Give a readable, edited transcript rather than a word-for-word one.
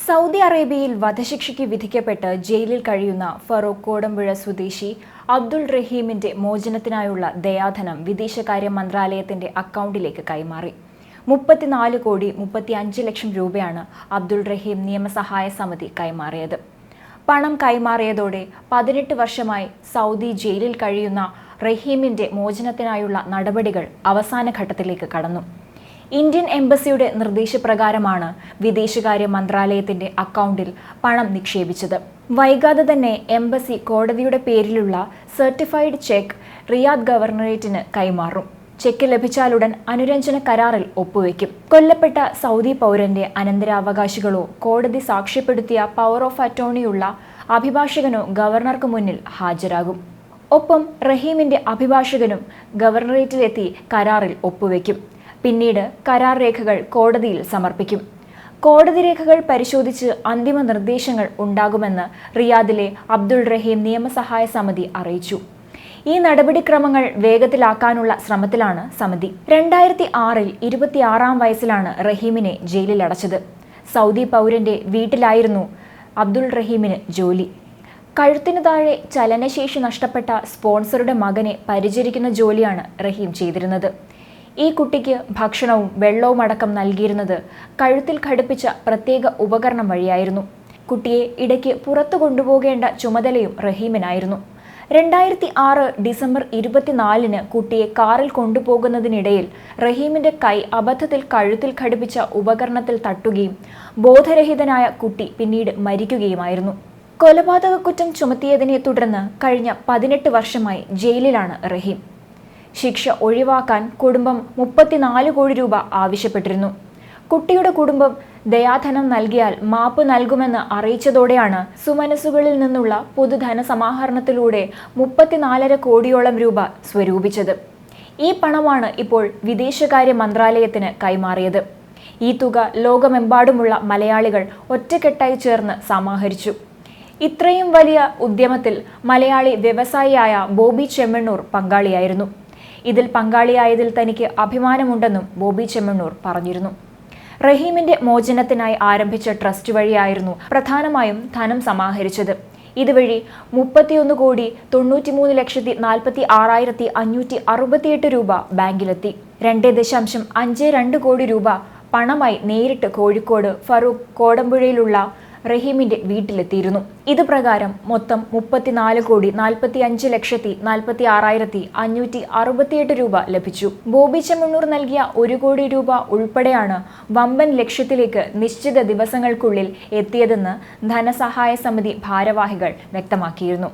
Saudi അറേബ്യയിൽ വധശിക്ഷയ്ക്ക് വിധിക്കപ്പെട്ട് ജയിലിൽ കഴിയുന്ന ഫറൂഖ് കോടമ്പുഴ സ്വദേശി അബ്ദുൾ റഹീമിന്റെ മോചനത്തിനായുള്ള ദയാധനം വിദേശകാര്യ മന്ത്രാലയത്തിന്റെ അക്കൗണ്ടിലേക്ക് കൈമാറി. 34,35 ലക്ഷം രൂപയാണ് അബ്ദുൾ റഹീം നിയമസഹായ സമിതി കൈമാറിയത്. പണം കൈമാറിയതോടെ 18 വർഷമായി സൗദി ജയിലിൽ കഴിയുന്ന റഹീമിന്റെ മോചനത്തിനായുള്ള നടപടികൾ അവസാന ഘട്ടത്തിലേക്ക് കടന്നു. ഇന്ത്യൻ എംബസിയുടെ നിർദ്ദേശപ്രകാരമാണ് വിദേശകാര്യ മന്ത്രാലയത്തിന്റെ അക്കൗണ്ടിൽ പണം നിക്ഷേപിച്ചത്. വൈകാതെ തന്നെ എംബസി കോടതിയുടെ പേരിലുള്ള സർട്ടിഫൈഡ് ചെക്ക് റിയാദ് ഗവർണറേറ്റിന് കൈമാറും. ചെക്ക് ലഭിച്ചാലുടൻ അനുരഞ്ജന കരാറിൽ ഒപ്പുവെക്കും. കൊല്ലപ്പെട്ട സൗദി പൗരന്റെ അനന്തരാവകാശികളോ കോടതി സാക്ഷ്യപ്പെടുത്തിയ പവർ ഓഫ് അറ്റോർണിയുള്ള അഭിഭാഷകനോ ഗവർണർക്ക് മുന്നിൽ ഹാജരാകും. ഒപ്പം റഹീമിന്റെ അഭിഭാഷകനും ഗവർണറേറ്റിലെത്തി കരാറിൽ ഒപ്പുവെക്കും. പിന്നീട് കരാർ രേഖകൾ കോടതിയിൽ സമർപ്പിക്കും. കോടതി രേഖകൾ പരിശോധിച്ച് അന്തിമ നിർദ്ദേശങ്ങൾ ഉണ്ടാകുമെന്ന് റിയാദിലെ അബ്ദുൾ റഹീം നിയമസഹായ സമിതി അറിയിച്ചു. ഈ നടപടിക്രമങ്ങൾ വേഗത്തിലാക്കാനുള്ള ശ്രമത്തിലാണ് സമിതി. 2006-ൽ 26-ാം വയസ്സിലാണ് റഹീമിനെ ജയിലിലടച്ചത്. സൗദി പൗരന്റെ വീട്ടിലായിരുന്നു അബ്ദുൾ റഹീമിന് ജോലി. കഴുത്തിനു താഴെ ചലനശേഷി നഷ്ടപ്പെട്ട സ്പോൺസറുടെ മകനെ പരിചരിക്കുന്ന ജോലിയാണ് റഹീം ചെയ്തിരുന്നത്. ഈ കുട്ടിക്ക് ഭക്ഷണവും വെള്ളവും അടക്കം നൽകിയിരുന്നത് കഴുത്തിൽ ഘടിപ്പിച്ച പ്രത്യേക ഉപകരണം വഴിയായിരുന്നു. കുട്ടിയെ ഇടയ്ക്ക് പുറത്തു കൊണ്ടുപോകേണ്ട ചുമതലയും റഹീമിനായിരുന്നു. 2006 ഡിസംബർ 24-ന് കുട്ടിയെ കാറിൽ കൊണ്ടുപോകുന്നതിനിടയിൽ റഹീമിന്റെ കൈ അബദ്ധത്തിൽ കഴുത്തിൽ ഘടിപ്പിച്ച ഉപകരണത്തിൽ തട്ടുകയും ബോധരഹിതനായ കുട്ടി പിന്നീട് മരിക്കുകയുമായിരുന്നു. കൊലപാതക കുറ്റം ചുമത്തിയതിനെ തുടർന്ന് കഴിഞ്ഞ 18 വർഷമായി ജയിലിലാണ് റഹീം. ശിക്ഷ ഒഴിവാക്കാൻ കുടുംബം 34 കോടി രൂപ ആവശ്യപ്പെട്ടിരുന്നു. കുട്ടിയുടെ കുടുംബം ദയാധനം നൽകിയാൽ മാപ്പ് നൽകുമെന്ന് അറിയിച്ചതോടെയാണ് സുമനസുകളിൽ നിന്നുള്ള പൊതുധനസമാഹരണത്തിലൂടെ 34.5 കോടിയോളം രൂപ സ്വരൂപിച്ചത്. ഈ പണമാണ് ഇപ്പോൾ വിദേശകാര്യ മന്ത്രാലയത്തിന് കൈമാറിയത്. ഈ തുക ലോകമെമ്പാടുമുള്ള മലയാളികൾ ഒറ്റക്കെട്ടായി ചേർന്ന് സമാഹരിച്ചു. ഇത്രയും വലിയ ഉദ്യമത്തിൽ മലയാളി വ്യവസായിയായ ബോബി ചെമ്മണ്ണൂർ പങ്കാളിയായിരുന്നു. ഇതിൽ പങ്കാളിയായതിൽ തനിക്ക് അഭിമാനമുണ്ടെന്നും ബോബി ചെമ്മണ്ണൂർ പറഞ്ഞിരുന്നു. റഹീമിന്റെ മോചനത്തിനായി ആരംഭിച്ച ട്രസ്റ്റ് വഴിയായിരുന്നു പ്രധാനമായും ധനം സമാഹരിച്ചത്. ഇതുവഴി 31,93,46,568 രൂപ ബാങ്കിലെത്തി. 2.52 കോടി രൂപ പണമായി നേരിട്ട് കോഴിക്കോട് ഫറൂഖ് കോടമ്പുഴയിലുള്ള റഹീമിന്റെ വീട്ടിലെത്തിയിരുന്നു. ഇത് പ്രകാരം മൊത്തം 34,45,46,568 രൂപ ലഭിച്ചു. ബോബി ചെമ്മണ്ണൂർ നൽകിയ 1 കോടി രൂപ ഉൾപ്പെടെയാണ് വമ്പൻ ലക്ഷ്യത്തിലേക്ക് നിശ്ചിത ദിവസങ്ങൾക്കുള്ളിൽ എത്തിയതെന്ന് ധനസഹായ സമിതി ഭാരവാഹികൾ വ്യക്തമാക്കിയിരുന്നു.